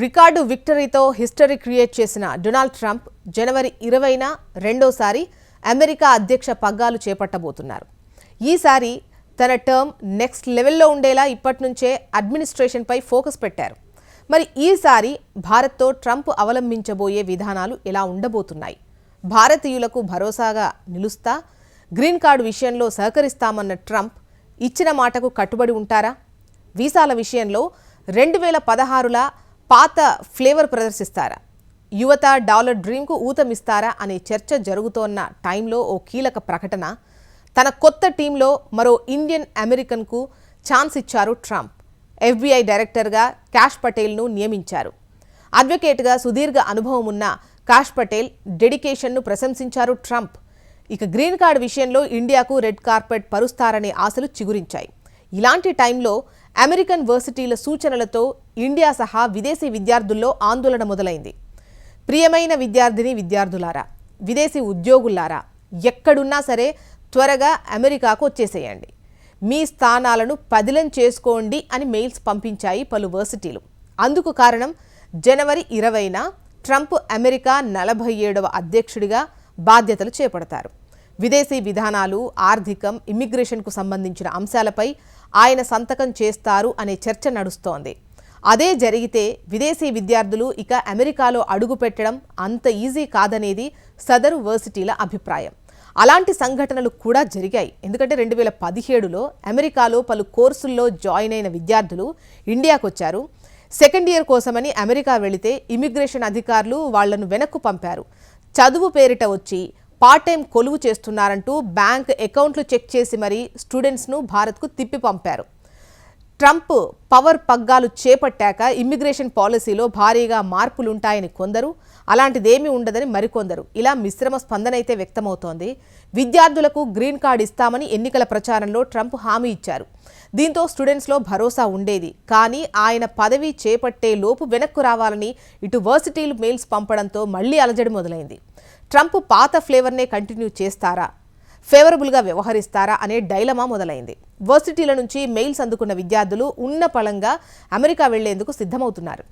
Record విక్టరీతో history create చేసిన Donald Trump జనవరి 20న రెండోసారి America అధ్యక్ష పగ్గాలు చేపట్టబోతున్నారు. ఈసారి తన టర్మ్ నెక్స్ట్ లెవెల్లో ఉండేలా ఇప్పటినుంచే అడ్మినిస్ట్రేషన్పై ఫోకస్ పెట్టారు. మరి ఈసారి భారత్తో ట్రంప్ అవలంబించబోయే విధానాలు ఎలా ఉండబోతున్నాయి? భారతీయులకు భరోసాగా నిలుస్తా గ్రీన్ కార్డు విషయంలో సహకరిస్తామన్న ట్రంప్ ఇచ్చిన మాటకు కట్టుబడి ఉంటారా? వీసాల విషయంలో 2016లా పాత ఫ్లేవర్ ప్రదర్శిస్తారా? యువత డాలర్ డ్రీమ్కు ఊతమిస్తారా అనే చర్చ జరుగుతోన్న టైంలో ఓ కీలక ప్రకటన. తన కొత్త టీంలో మరో ఇండియన్ అమెరికన్కు ఛాన్స్ ఇచ్చారు ట్రంప్. FBI డైరెక్టర్గా కాష్ పటేల్ను నియమించారు. అడ్వకేట్గా సుదీర్ఘ అనుభవం ఉన్న కాష్ పటేల్ డెడికేషన్ను ప్రశంసించారు ట్రంప్. ఇక గ్రీన్ కార్డు విషయంలో ఇండియాకు రెడ్ కార్పెట్ పరుస్తారనే ఆశలు చిగురించాయి. ఇలాంటి టైంలో అమెరికన్ వర్సిటీల సూచనలతో ఇండియా సహా విదేశీ విద్యార్థుల్లో ఆందోళన మొదలైంది. ప్రియమైన విద్యార్థులారా, విదేశీ ఉద్యోగులారా, ఎక్కడున్నా సరే త్వరగా అమెరికాకు వచ్చేసేయండి, మీ స్థానాలను పదిలం చేసుకోండి అని మెయిల్స్ పంపించాయి పలు వర్సిటీలు. అందుకు కారణం జనవరి 20న ట్రంప్ అమెరికా 47వ అధ్యక్షుడిగా బాధ్యతలు చేపడతారు. విదేశీ విధానాలు, ఆర్థికం, ఇమ్మిగ్రేషన్కు సంబంధించిన అంశాలపై ఆయన సంతకం చేస్తారు అనే చర్చ నడుస్తోంది. అదే జరిగితే విదేశీ విద్యార్థులు ఇక అమెరికాలో అడుగు పెట్టడం అంత ఈజీ కాదనేది సదరు వర్సిటీల అభిప్రాయం. అలాంటి సంఘటనలు కూడా జరిగాయి. ఎందుకంటే 2017లో అమెరికాలో పలు కోర్సుల్లో జాయిన్ అయిన విద్యార్థులు ఇండియాకు వచ్చారు. సెకండ్ ఇయర్ కోసమని అమెరికా వెళితే ఇమిగ్రేషన్ అధికారులు వాళ్లను వెనక్కు పంపారు. చదువు పేరిట వచ్చి పార్ట్ టైం కొలువు చేస్తున్నారంటూ బ్యాంక్ అకౌంట్లు చెక్ చేసి మరీ స్టూడెంట్స్ను భారత్కు తిప్పి పంపారు. ట్రంప్ పవర్ పగ్గాలు చేపట్టాక ఇమ్మిగ్రేషన్ పాలసీలో భారీగా మార్పులుంటాయని కొందరు, అలాంటిదేమీ ఉండదని మరికొందరు, ఇలా మిశ్రమ స్పందన అయితే వ్యక్తమవుతోంది. విద్యార్థులకు గ్రీన్ కార్డు ఇస్తామని ఎన్నికల ప్రచారంలో ట్రంప్ హామీ ఇచ్చారు. దీంతో స్టూడెంట్స్లో భరోసా ఉండేది. కానీ ఆయన పదవి చేపట్టే లోపు వెనక్కు రావాలని ఇటు వర్సిటీలు మెయిల్స్ పంపడంతో మళ్లీ అలజడి మొదలైంది. ట్రంప్ పాత ఫ్లేవర్నే కంటిన్యూ చేస్తారా, ఫేవరబుల్గా వ్యవహరిస్తారా అనే డైలమా మొదలైంది. వర్సిటీల నుంచి మెయిల్స్ అందుకున్న విద్యార్థులు ఉన్న పళంగా అమెరికా వెళ్లేందుకు సిద్ధమవుతున్నారు.